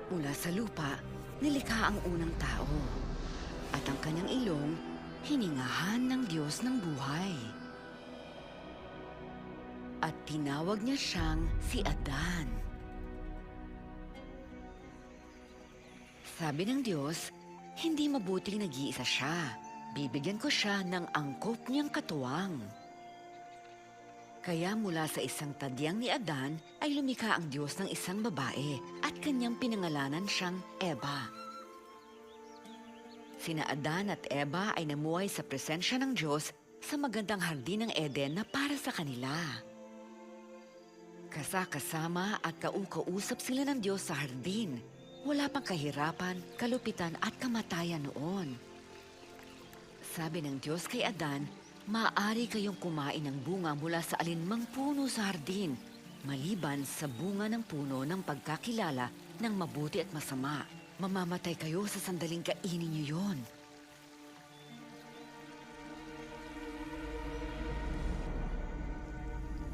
Mula sa lupa, nilikha ang unang tao. At ang kanyang ilong, hiningahan ng Diyos ng buhay. At tinawag niya siyang si Adan. Sabi ng Diyos, hindi mabuting nag-iisa siya. Bibigyan ko siya ng angkop niyang katuwang. Kaya mula sa isang tadyang ni Adan ay lumikha ang Diyos ng isang babae at kanyang pinangalanan siyang Eva. Sina Adan at Eva ay namuhay sa presensya ng Diyos sa magandang hardin ng Eden na para sa kanila. Kasama at kaukausap sila ng Diyos sa hardin. Wala pang kahirapan, kalupitan at kamatayan noon. Sabi ng Diyos kay Adan, maaari kayong kumain ng bunga mula sa alinmang puno sa hardin, maliban sa bunga ng puno ng pagkakilala ng mabuti at masama. Mamamatay kayo sa sandaling kainin niyo yon.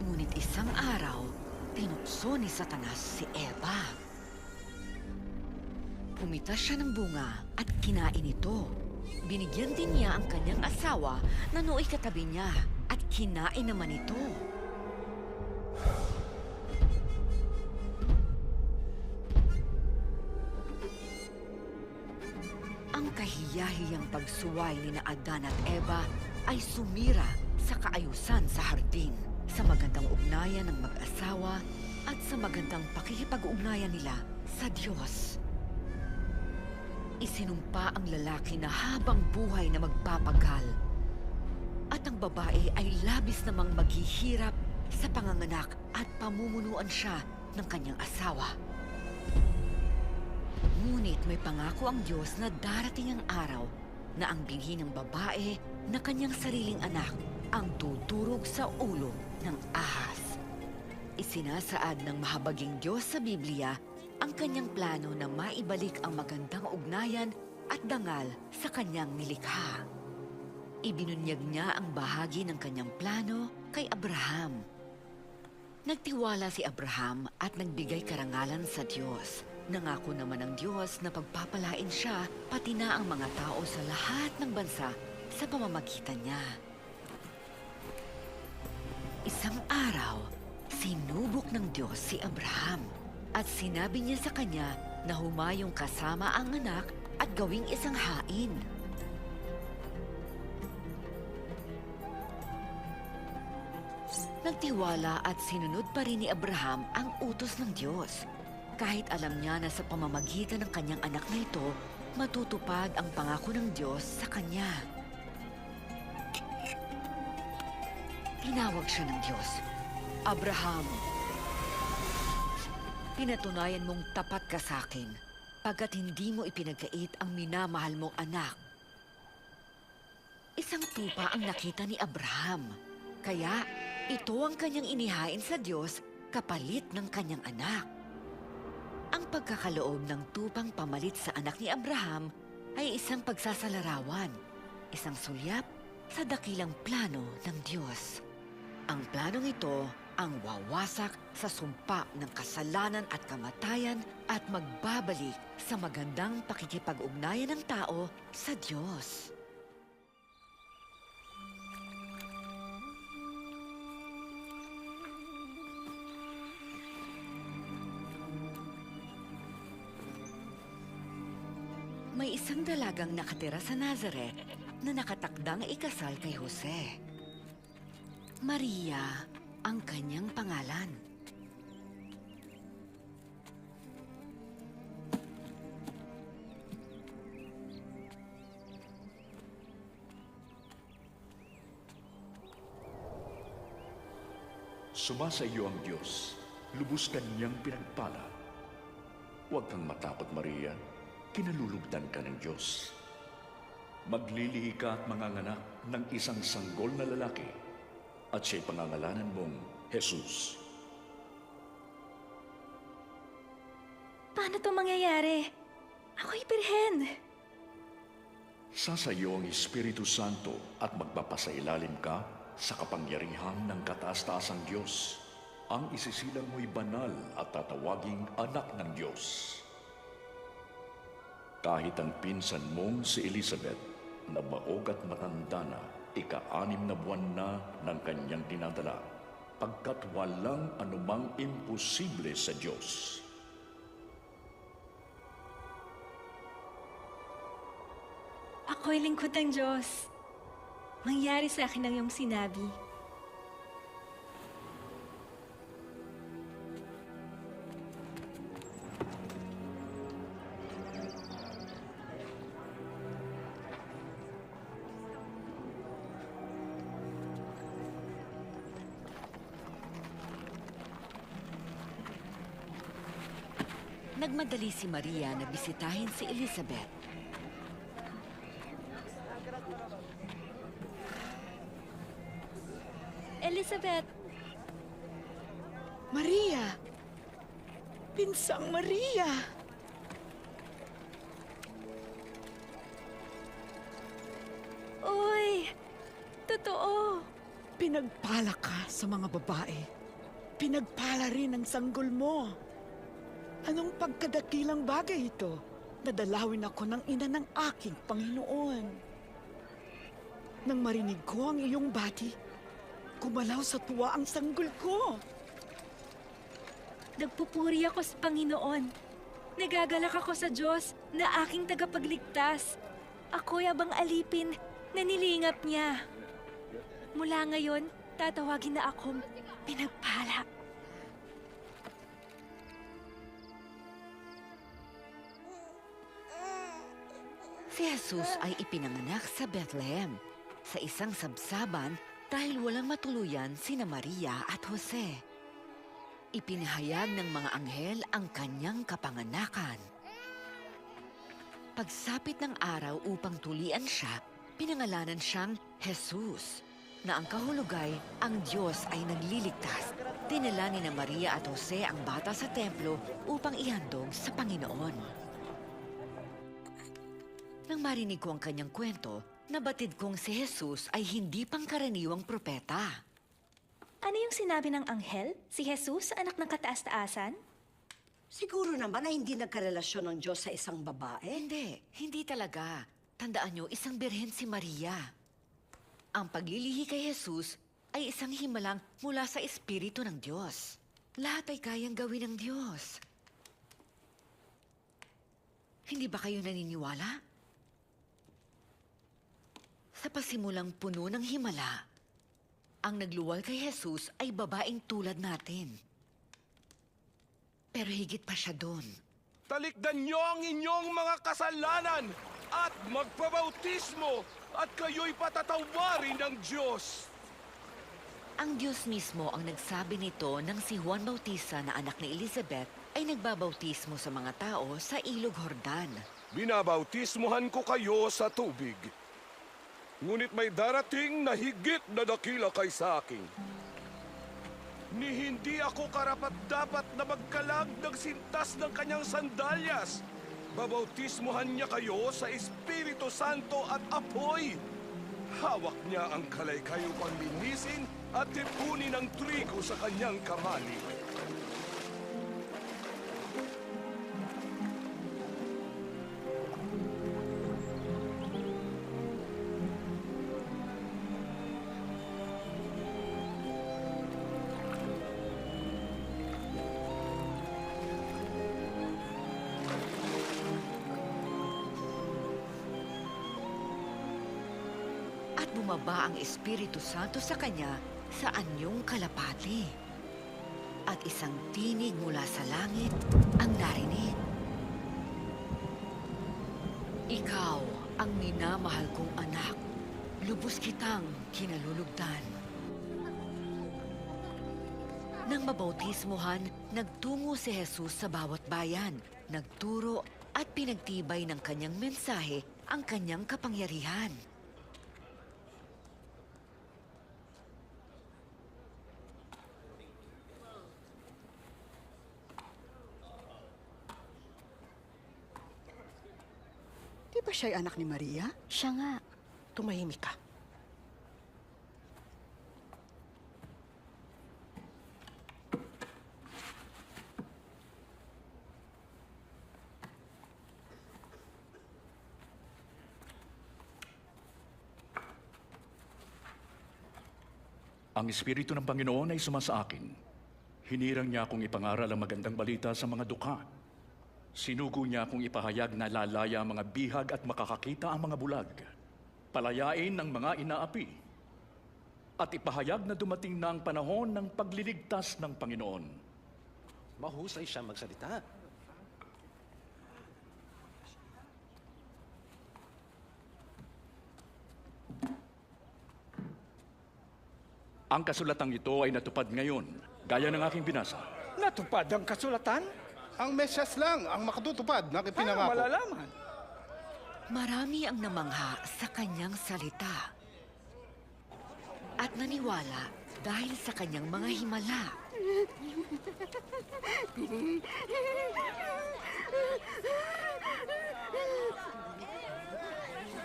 Ngunit isang araw, tinukso ni Satanas si Eva. Pumitas siya ng bunga at kinain ito. Binigyan din niya ang kanyang asawa na nooy katabi niya at kinain naman ito. Ang kahiyahiyang pagsuway ni Adan at Eva ay sumira sa kaayusan sa hardin, sa magandang ugnayan ng mag-asawa at sa magandang pakikipag-ugnayan nila sa Diyos. Isinumpa ang lalaki na habang buhay na magpapagal. At ang babae ay labis namang maghihirap sa panganganak at pamumunuan siya ng kanyang asawa. Ngunit may pangako ang Diyos na darating ang araw na ang binhi ng babae na kanyang sariling anak ang tuturog sa ulo ng ahas. Isinasaad ng mahabaging Diyos sa Biblia ang kanyang plano na maibalik ang magandang ugnayan at dangal sa kanyang nilikha. Ibinunyag niya ang bahagi ng kanyang plano kay Abraham. Nagtiwala si Abraham at nagbigay karangalan sa Diyos. Nangako naman ng Diyos na pagpapalain siya pati na ang mga tao sa lahat ng bansa sa pamamagitan niya. Isang araw, sinubok ng Diyos si Abraham. At sinabi niya sa kanya na humayong kasama ang anak at gawing isang hain. Nagtiwala at sinunod pa rin ni Abraham ang utos ng Diyos. Kahit alam niya na sa pamamagitan ng kanyang anak na ito, matutupad ang pangako ng Diyos sa kanya. Tinawag siya ng Diyos, Abraham! Pinatunayan mong tapat ka sa akin, pagkat hindi mo ipinagkait ang minamahal mong anak. Isang tupa ang nakita ni Abraham, kaya ito ang kanyang inihain sa Diyos kapalit ng kanyang anak. Ang pagkakaloob ng tupang pamalit sa anak ni Abraham ay isang pagsasalarawan, isang sulyap sa dakilang plano ng Diyos. Ang planong ito ang wawasak sa sumpa ng kasalanan at kamatayan at magbabalik sa magandang pakikipag-ugnayan ng tao sa Diyos. May isang dalagang nakatira sa Nazaret na nakatakdang ikasal kay Jose. Maria ang kanyang pangalan. Sumasa iyo ang Diyos, lubos ka niyang pinagpala. Huwag kang matakot, Maria, kinalulugdan ka ng Diyos. Maglilihi ka at manganganak ng isang sanggol na lalaki, at siya'y pangangalanan mong Jesus. Paano to mangyayari? Ako'y birhen. Sasayo ang Espiritu Santo at magpapasailalim ka sa kapangyarihan ng kataas-taasang Diyos. Ang isisilang mo'y banal at tatawaging anak ng Diyos. Kahit ang pinsan mong si Elizabeth, na baog at matanda na, ika-6 na buwan na ng kanyang dinadala, pagkat walang anumang imposible sa Diyos. Ako'y lingkod ng Diyos. Mangyari sa akin ang iyong sinabi. Nagmadali si Maria na bisitahin si Elizabeth. Elizabeth, Maria! Pinsang Maria! uy! Totoo! Pinagpala ka sa mga babae. Pinagpala rin ang sanggol mo. Anong pagkadakilang bagay ito? Nadalawin ako ng ina ng aking Panginoon. Nang marinig ko ang iyong bati, kumalaw sa tuwa ang sanggol ko. Nagpupuri ako sa Panginoon. Nagagalak ako sa Diyos na aking tagapagligtas. Ako'y abang alipin na nilingap niya. Mula ngayon, tatawagin na akong pinagpala. Si Jesus ay ipinanganak sa Bethlehem, sa isang sabsaban dahil walang matuluyan sina Maria at Jose. Ipinahayag ng mga anghel ang kanyang kapanganakan. Pagsapit ng araw upang tulian siya, pinangalanan siyang Jesus, na ang kahulugay, ang Diyos ay nagliligtas. Dinala ni na Maria at Jose ang bata sa templo upang ihandog sa Panginoon. Nang marinig ko ang kanyang kwento, nabatid kong si Jesus ay hindi pangkaraniwang propeta. Ano yung sinabi ng anghel? Si Jesus, anak ng kataas-taasan? Siguro naman na hindi nagkarelasyon ng Diyos sa isang babae. Hindi talaga. Tandaan nyo, isang birhen si Maria. Ang paglilihi kay Jesus ay isang himalang mula sa Espiritu ng Diyos. Lahat ay kayang gawin ng Diyos. Hindi ba kayo naniniwala? Sa pasimulang puno ng himala, ang nagluwal kay Jesus ay babaeng tulad natin. Pero higit pa siya doon. Talikdan niyo ang inyong mga kasalanan at magpabautismo at kayo'y patatawarin ng Diyos. Ang Diyos mismo ang nagsabi nito nang si Juan Bautista na anak ni Elizabeth ay nagbabautismo sa mga tao sa Ilog Jordan. Binabautismohan ko kayo sa tubig. Ngunit may darating na higit na dakila kaysa akin. Ni hindi ako karapat-dapat na magkalag ng sintas ng kanyang sandalyas. Babautismohan niya kayo sa Espiritu Santo at apoy. Hawak niya ang kalay-kayo pang linisin at tipunin ng trigo sa kanyang kamali. At bumaba ang Espiritu Santo sa kanya sa anyong kalapati. At isang tinig mula sa langit ang narinig. Ikaw ang minamahal kong anak. Lubos kitang kinalulugdan. Nang mabautismuhan, nagtungo si Jesus sa bawat bayan, nagturo at pinagtibay ng kanyang mensahe ang kanyang kapangyarihan. Di ba siya'y anak ni Maria? Siya nga. Tumahimik ka. Ang Espiritu ng Panginoon ay sumasa akin. Hinirang niya akong ipangaral ang magandang balita sa mga dukha. Sinugo niya akong ipahayag na lalaya ang mga bihag at makakakita ang mga bulag. Palayain ng mga inaapi. At ipahayag na dumating na ang panahon ng pagliligtas ng Panginoon. Mahusay siya magsalita. Ang kasulatang ito ay natupad ngayon, gaya ng aking binasa. Natupad ang kasulatan? Ang Mesyas lang ang makatutupad ng ipinangako. Malalaman. Marami ang namangha sa kanyang salita. At naniwala dahil sa kanyang mga himala.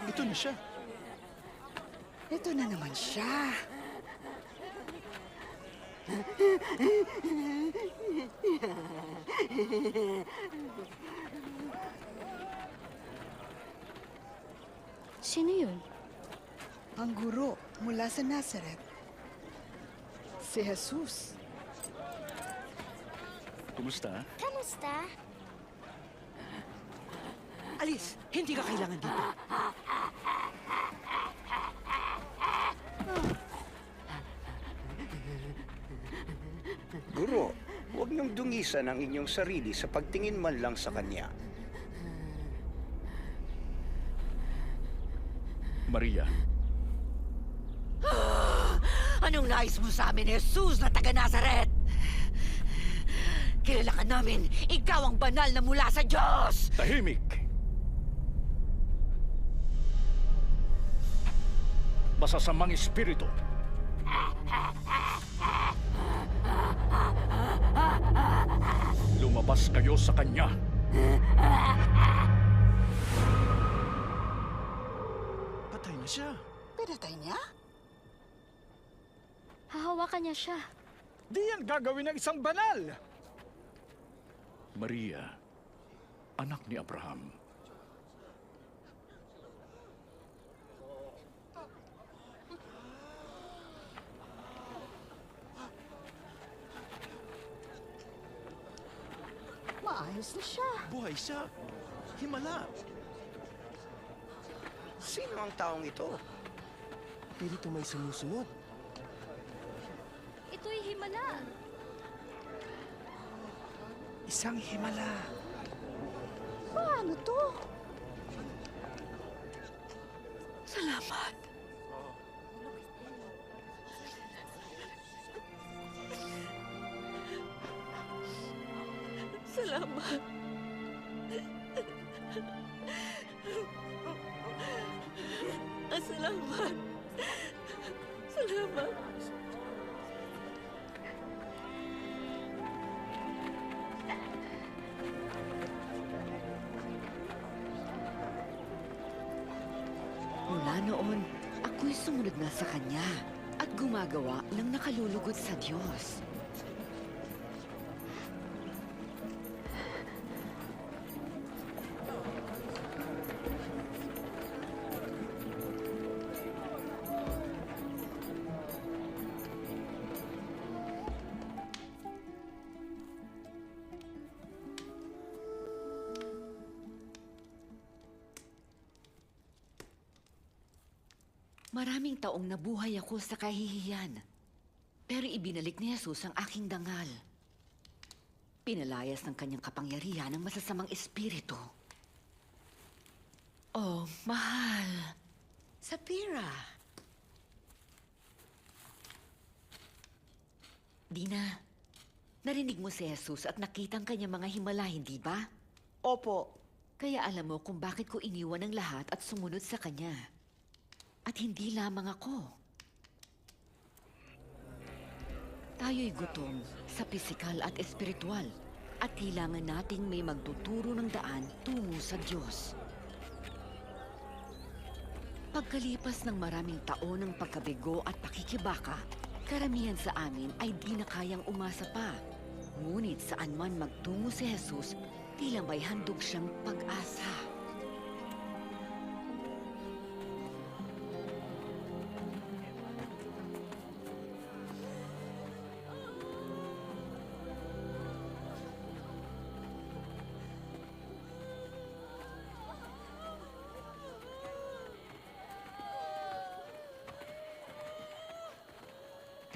Ito na siya. Ito na naman siya. Sino yun? Ang guro mula sa Nazareth. Si Jesus. Kumusta? Kamusta? Alis, hindi ka kailangan dito. Guro, huwag niyong dungisan ang inyong sarili sa pagtingin man lang sa kanya. Maria, Anong nais mo sa amin, Jesus na taga Nazaret? Kilala ka namin, ikaw ang banal na mula sa Diyos! tahimik! Masasamang espiritu. Lumabas kayo sa kanya. Patay na siya. Pinatay niya? Hahawakan niya siya. Di yan gagawin ng isang banal. Maria, anak ni Abraham. Maayos na siya. Buhay siya. Himala. Sino ang taong ito? Pirito may sumusunod. Ito'y himala. Isang himala. Paano to? Salamat. Salamat. Salamat. Salamat. Mula noon, ako'y sumunod na sa kanya at gumagawa ng nakalulugod sa Diyos. Maraming taong nabuhay ako sa kahihiyan. Pero ibinalik ni Jesus ang aking dangal. Pinalayas ng kanyang kapangyarihan ng masasamang espiritu. Oh, mahal. Sapira, Dina, narinig mo si Jesus at nakita ang kanyang mga himala, hindi ba? opo, Kaya alam mo kung bakit ko iniwan ang lahat at sumunod sa kanya. At hindi lamang ako. Tayo'y gutom sa pisikal at espiritual at kailangan nating may magtuturo ng daan tungo sa Diyos. Pagkalipas ng maraming taon ng pagkabigo at pakikibaka, karamihan sa amin ay di na kayang umasa pa. Ngunit saan man magtungo si Jesus, tila may handog siyang pag-asa.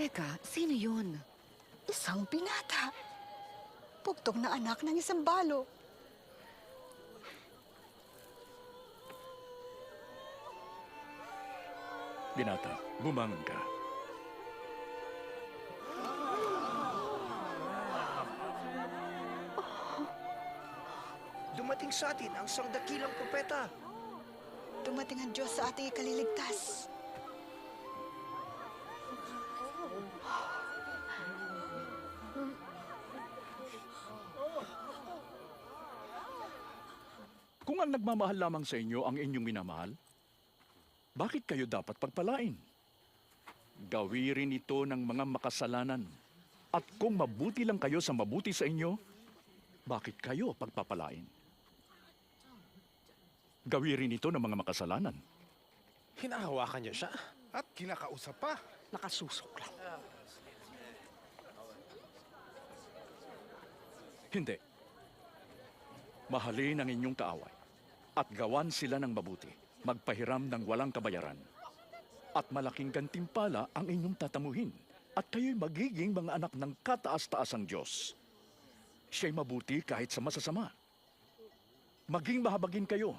Teka, sino yun? Isang binata. Pugtong na anak ng isang balo. Binata, bumangon ka. Dumating sa atin ang sangdakilang propeta. Dumating ang Diyos sa ating ikaliligtas. Kung ang nagmamahal lamang sa inyo ang inyong minamahal, bakit kayo dapat pagpalain? Gawirin ito ng mga makasalanan. At kung mabuti lang kayo sa mabuti sa inyo, bakit kayo pagpapalain? Gawirin ito ng mga makasalanan. Hinahawakan niyo siya. At kinakausap pa. Nakasusok lang. Hindi. Mahalin ang inyong kaaway at gawan sila ng mabuti, magpahiram ng walang kabayaran. At malaking gantimpala ang inyong tatamuhin at kayo'y magiging mga anak ng kataas-taasang Diyos. Siya'y mabuti kahit sa masasama. Maging mahabagin kayo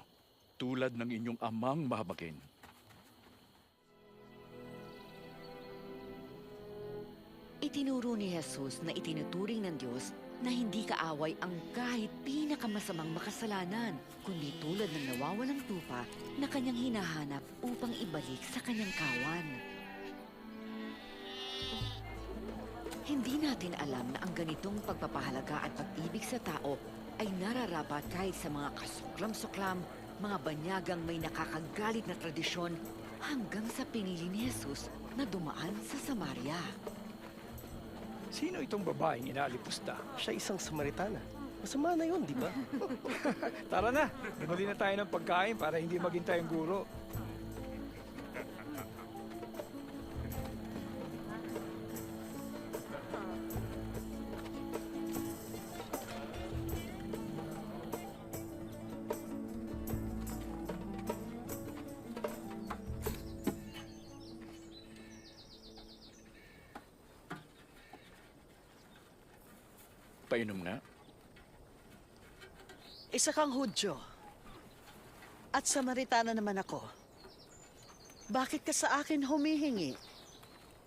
tulad ng inyong amang mahabagin. Itinuro ni Jesus na itinuturing ng Diyos na hindi kaaway ang kahit pinakamasamang makasalanan, kundi tulad ng nawawalang tupa na kanyang hinahanap upang ibalik sa kanyang kawan. Hindi natin alam na ang ganitong pagpapahalaga at pag-ibig sa tao ay nararapat kahit sa mga kasuklam-suklam, mga banyagang may nakakagalit na tradisyon hanggang sa pinili ni Jesus na dumaan sa Samaria. Sino itong babaeng inaalipusta? Siya isang Samaritana. Masama na yun, di ba? Tara na, bumili na tayo ng pagkain para hindi maging tayong guro. Painom nga. Isa kang Hudyo. At Samaritana naman ako. Bakit ka sa akin humihingi?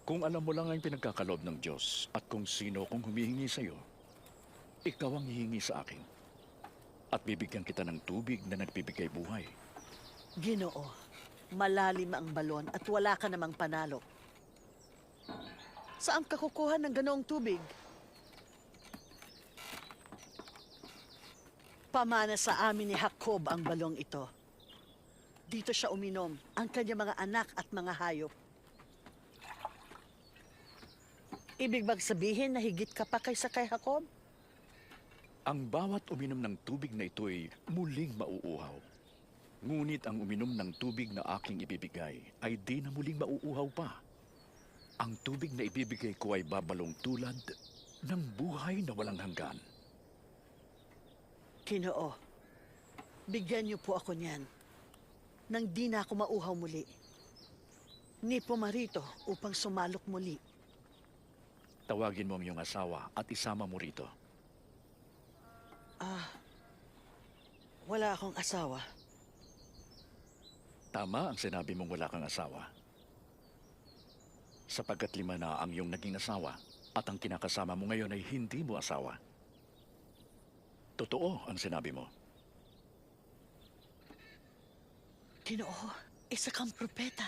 Kung alam mo lang ang pinagkakalob ng Diyos at kung sino kung humihingi sa iyo, ikaw ang hihingi sa akin. At bibigyan kita ng tubig na nagbibigay buhay. Ginoo, malalim ang balon at wala ka namang panalo. Saan ka kukuha ng ganoong tubig? Pamana sa amin ni Jacob ang balong ito. Dito siya uminom, ang kanyang mga anak at mga hayop. Ibig bang sabihin na higit ka pa kaysa kay Jacob? Ang bawat uminom ng tubig na ito ay muling mauuhaw. Ngunit ang uminom ng tubig na aking ibibigay ay di na muling mauuhaw pa. Ang tubig na ibibigay ko ay babalong tulad ng buhay na walang hanggan. Ginoo, bigyan niyo po ako niyan nang di na ako mauhaw muli. Ni pumarito upang sumalok muli. Tawagin mo ang iyong asawa at isama mo rito. Wala akong asawa. Tama ang sinabi mong wala kang asawa. Sapagkat 5 na ang iyong naging asawa at ang kinakasama mo ngayon ay hindi mo asawa. Totoo ang sinabi mo. Ginoo, isa kang propeta.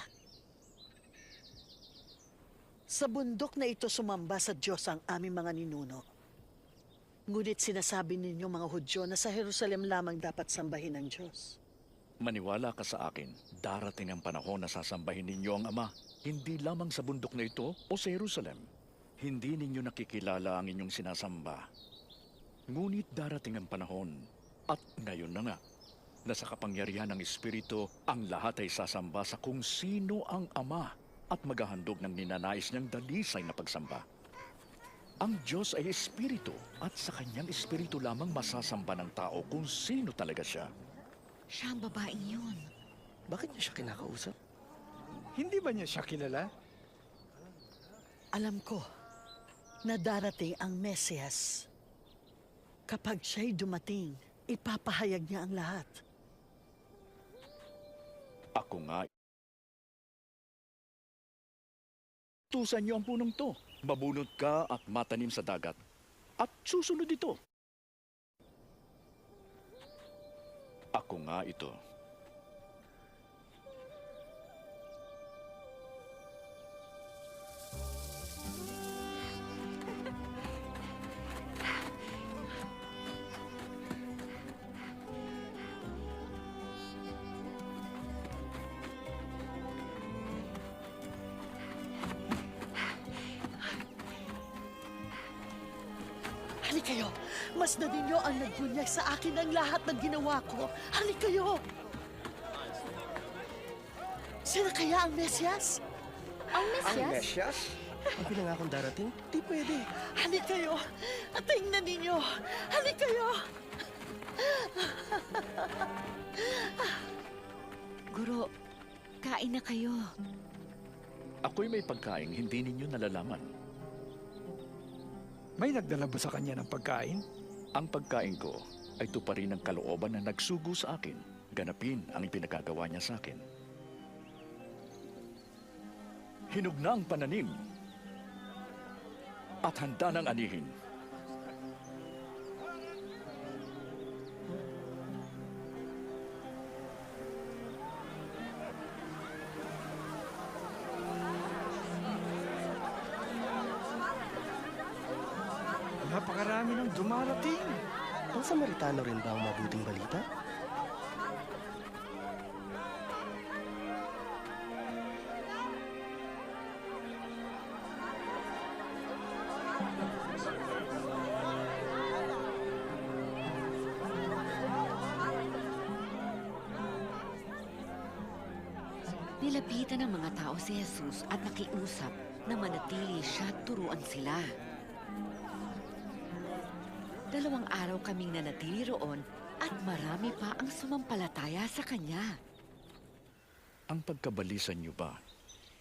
Sa bundok na ito sumamba sa Diyos ang aming mga ninuno. Ngunit sinasabi ninyo mga Hudyo na sa Jerusalem lamang dapat sambahin ang Diyos. Maniwala ka sa akin, darating ang panahon na sasambahin ninyo ang Ama, hindi lamang sa bundok na ito o sa Jerusalem. Hindi ninyo nakikilala ang inyong sinasamba. Ngunit darating ang panahon, at ngayon na nga, na sa kapangyarihan ng Espiritu, ang lahat ay sasamba sa kung sino ang Ama at maghahandog ng ninanais niyang dalisay na pagsamba. Ang Diyos ay Espiritu at sa kanyang Espiritu lamang masasamba ng tao kung sino talaga siya. Siya ang babaeng yun. Bakit niya siya kinakausap? Hindi ba niya siya kilala? Alam ko na darating ang Mesiyas. Kapag siya'y dumating, ipapahayag niya ang lahat. Ako nga. Tusan niyo ang punong to. Mabunot ka at matanim sa dagat. At susunod ito. Ako nga ito. Halik kayo! Masdan ninyo ang nagbunyag sa akin ang lahat ng ginawa ko. Halik kayo! Sino kaya ang Mesiyas? Ang Ang Mesyas? Ang pinangakong darating? Di pwede. Halik kayo! At tingnan ninyo! Halik kayo! Guro, kain na kayo. Ako'y may pagkain hindi ninyo nalalaman. May nagdala ba sa kanya ng pagkain? Ang pagkain ko ay tuparin ng kalooban na nagsugo sa akin. Ganapin ang ipinagagawa niya sa akin. Hinog na ang pananim at handa ng anihin. Napakarami ng dumarating. Ang Samaritano rin ba ang mabuting balita? Nilapitan ng mga tao si Jesus at nakiusap na manatili siya at turuan sila. 2 araw kaming nanatili roon at marami pa ang sumampalataya sa kanya. Ang pagkabalisan niyo ba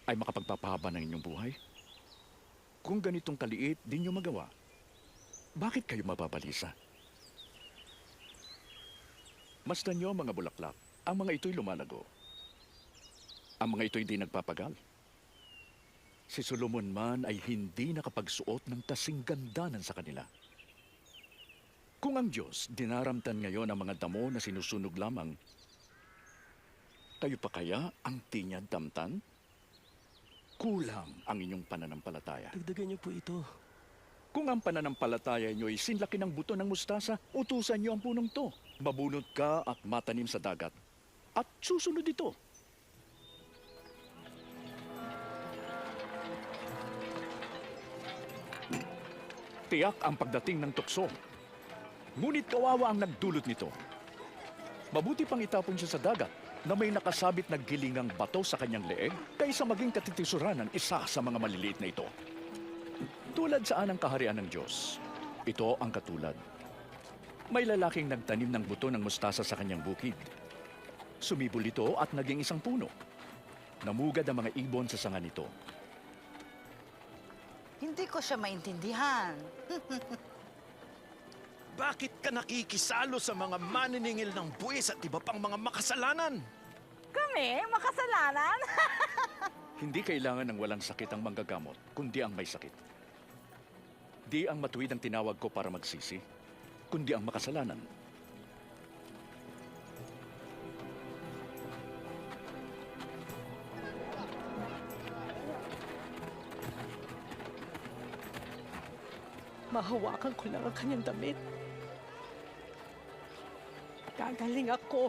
ay makapagpapahaba ng inyong buhay? Kung ganitong kaliit di niyo magawa, bakit kayo mababalisa? Masdan niyo ang mga bulaklak. Ang mga ito'y lumalago. Ang mga ito'y di nagpapagal. Si Solomon man ay hindi nakapagsuot ng kasing gandanan sa kanila. Kung ang Diyos dinaramtan ngayon ang mga damo na sinusunog lamang, kayo pa kaya ang tinyad damtan? Kulang ang inyong pananampalataya. Dagdagan niyo po ito. Kung ang pananampalataya niyo ay sinlaki ng buto ng mustasa, utusan niyo ang punong to. Mabunot ka at matanim sa dagat. At susunod ito. Tiyak ang pagdating ng tukso. Ngunit kawawa ang nagdulot nito. Mabuti pang itapon siya sa dagat na may nakasabit na gilingang bato sa kanyang leeg kaysa maging katitisuran ng isa sa mga maliliit na ito. Tulad saan ang kaharian ng Diyos, ito ang katulad. May lalaking nagtanim ng buto ng mustasa sa kanyang bukid. Sumibol ito at naging isang puno. Namugad ang mga ibon sa sanga nito. Hindi ko siya maintindihan. Bakit ka nakikisalo sa mga maniningil ng buwis at iba pang mga makasalanan? Kami? Makasalanan? Hindi kailangan ng walang sakit ang manggagamot, kundi ang may sakit. Di ang matuwid ang tinawag ko para magsisi, kundi ang makasalanan. Mahawakan ko lang ang kanyang damit. Gagaling ako.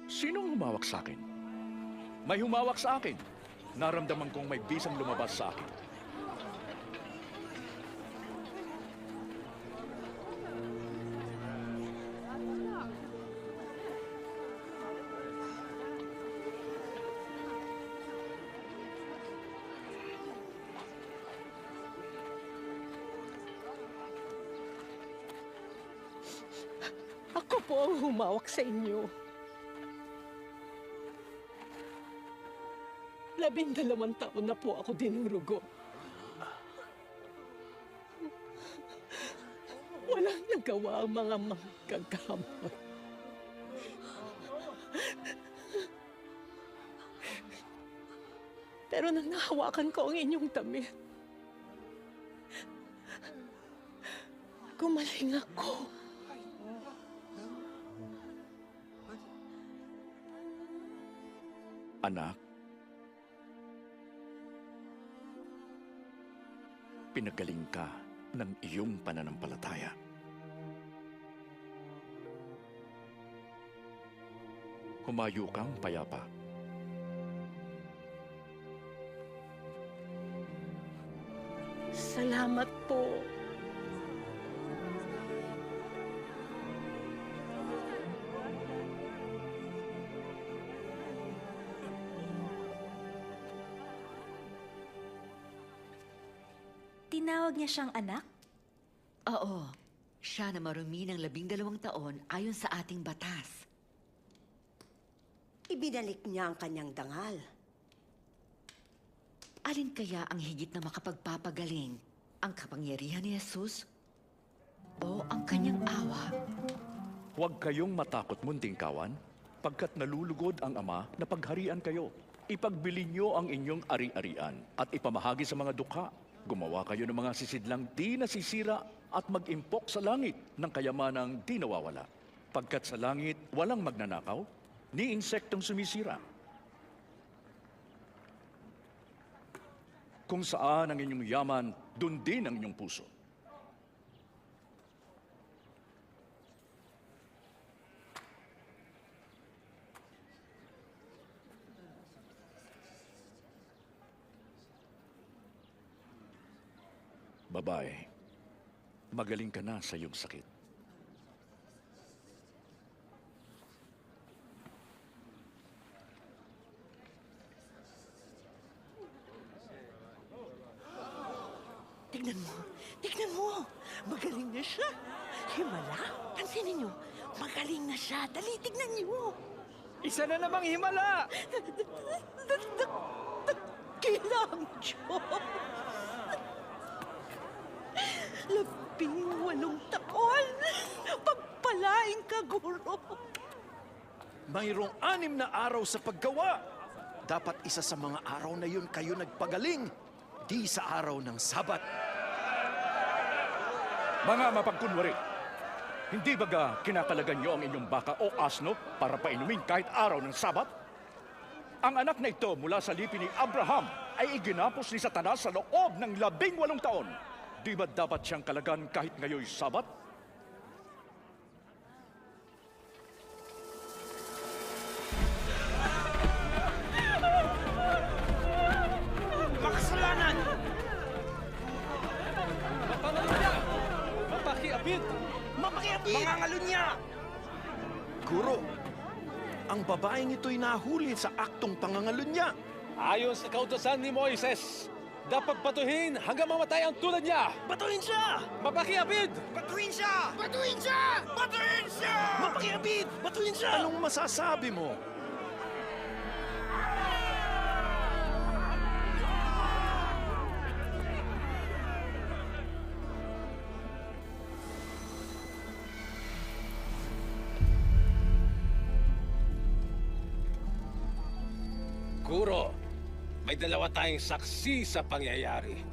Sinong humawak sa akin? May humawak sa akin. Naramdaman kong may bisang lumabas sa akin. Ako po ang humawak sa inyo. 12 taon na po ako dinurugo. Walang nagawa ang mga magkakamot. Pero nang nahawakan ko ang inyong damit, gumaling ako. Anak, pinagaling ka ng iyong pananampalataya. Humayo kang payapa. Salamat po. Tinawag niya siyang anak? Oo, siya na marumi ng 12 taon ayon sa ating batas. Ibinalik niya ang kanyang dangal. Alin kaya ang higit na makapagpapagaling? Ang kapangyarihan ni Jesus o ang kanyang awa? Huwag kayong matakot, munting kawan, pagkat nalulugod ang Ama na pagharian kayo. Ipagbili niyo ang inyong ari-arian at ipamahagi sa mga dukha. Gumawa kayo ng mga sisidlang di nasisira at mag-impok sa langit ng kayamanang di nawawala. Pagkat sa langit walang magnanakaw, ni insektong sumisira. Kung saan ang inyong yaman, dun din ang inyong puso. Babae, magaling ka na sa iyong sakit. Tignan mo. Magaling na siya. Himala, pansinin niyo. Magaling na siya. Dali, tignan niyo. Isa na namang himala! Kilang Diyos. 18 taon. Pagpalain ka, guro. Mayroong 6 na araw sa paggawa. Dapat isa sa mga araw na yun kayo nagpagaling, di sa araw ng Sabat. Mga mapagkunwari, hindi baga kinakalagan niyo ang inyong baka o asno para painumin kahit araw ng Sabat? Ang anak na ito mula sa lipi ni Abraham ay iginapos ni Satanas sa loob ng 18 taon. Di ba dapat siyang kalagan kahit ngayoy Sabat? Makasalanan! Mapangalunya! Mapakiapid! Mapakiapid! Mangangalunya! Guro, ang babaeng ito'y nahuli sa aktong pangangalunya. Ayon sa kautosan ni Moises, dapat batuhin hanggang mamatay ang tulad niya! Batuhin siya! Mapakiapid! Batuhin siya! Batuhin siya! Batuhin siya! Mapakiapid! Batuhin siya! Anong masasabi mo? Guro, may dalawa tayong saksi sa pangyayari.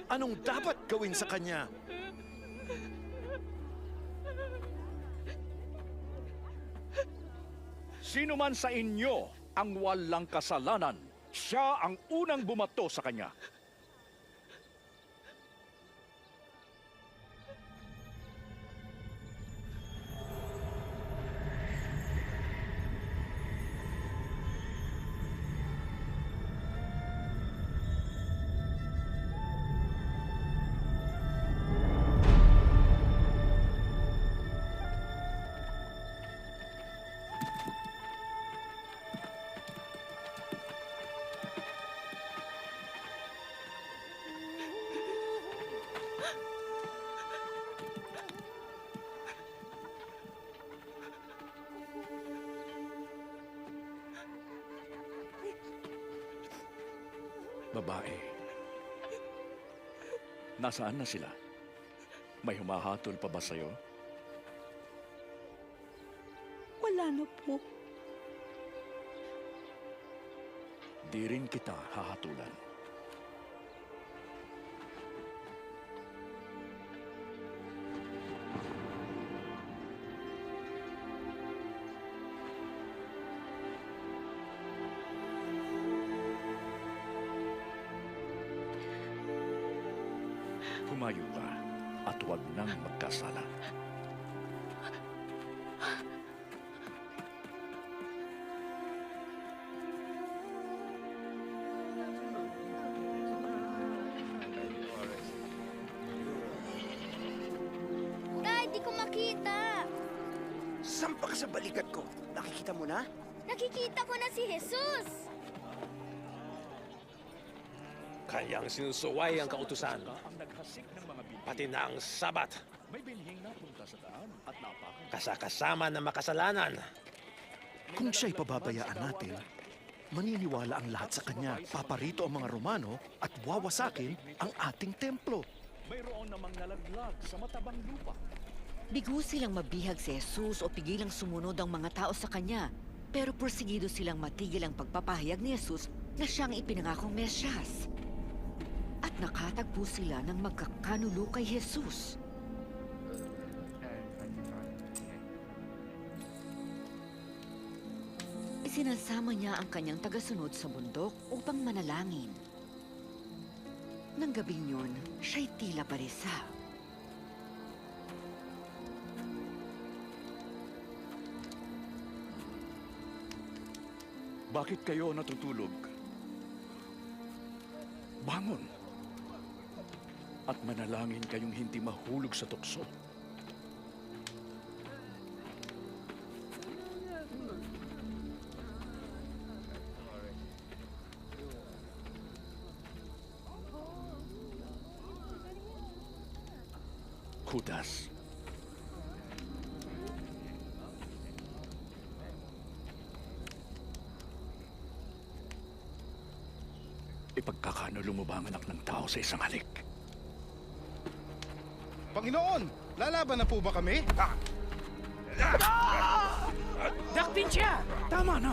Anong dapat gawin sa kanya? Sino man sa inyo ang walang kasalanan, siya ang unang bumato sa kanya. Babae. Nasaan na sila? May humahatol pa ba sa'yo? Wala na po. Di rin kita hahatulan. Humayo ka at huwag nang magkasala. Tay, di ko makita. Sampak sa balikat ko. Nakikita mo na? Nakikita ko na si Jesus. Kanyang sinusuway ang kautusan, pati na ang sabat. May binhing napunta sa daan at napakan. Kasakasama na makasalanan. Kung siya'y pababayaan natin, maniniwala ang lahat sa kanya. Paparito ang mga Romano at wawasakin ang ating templo. Mayroon namang nalaglag sa matabang lupa. Bigo silang mabihag si Jesus o pigilang sumunod ang mga tao sa kanya. Pero porsigido silang matigil ang pagpapahayag ni Jesus na siyang ipinangakong Mesyas. At nakatagpo sila ng magkakanulo kay Jesus. Isinasama niya ang kanyang tagasunod sa bundok upang manalangin. Nang gabing yun, siya'y tila parisa. Bakit kayo natutulog? Bangon! At manalangin kayong hindi mahulog sa tukso. Judas. Ipagkakanulo mo ba ang anak ng tao sa isang halik? Panginoon, lalaban na po ba kami? Dakpin siya! Tama na!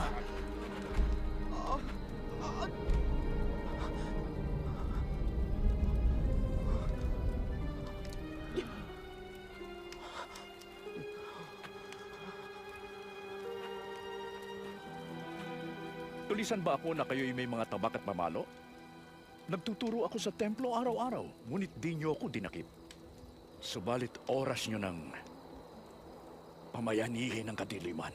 Tulisan ba ako na kayo'y may mga tabak at mamalo? Nagtuturo ako sa templo araw-araw, ngunit di niyo ako dinakip. Subalit oras niyo ng pamayanihin ang kadiliman.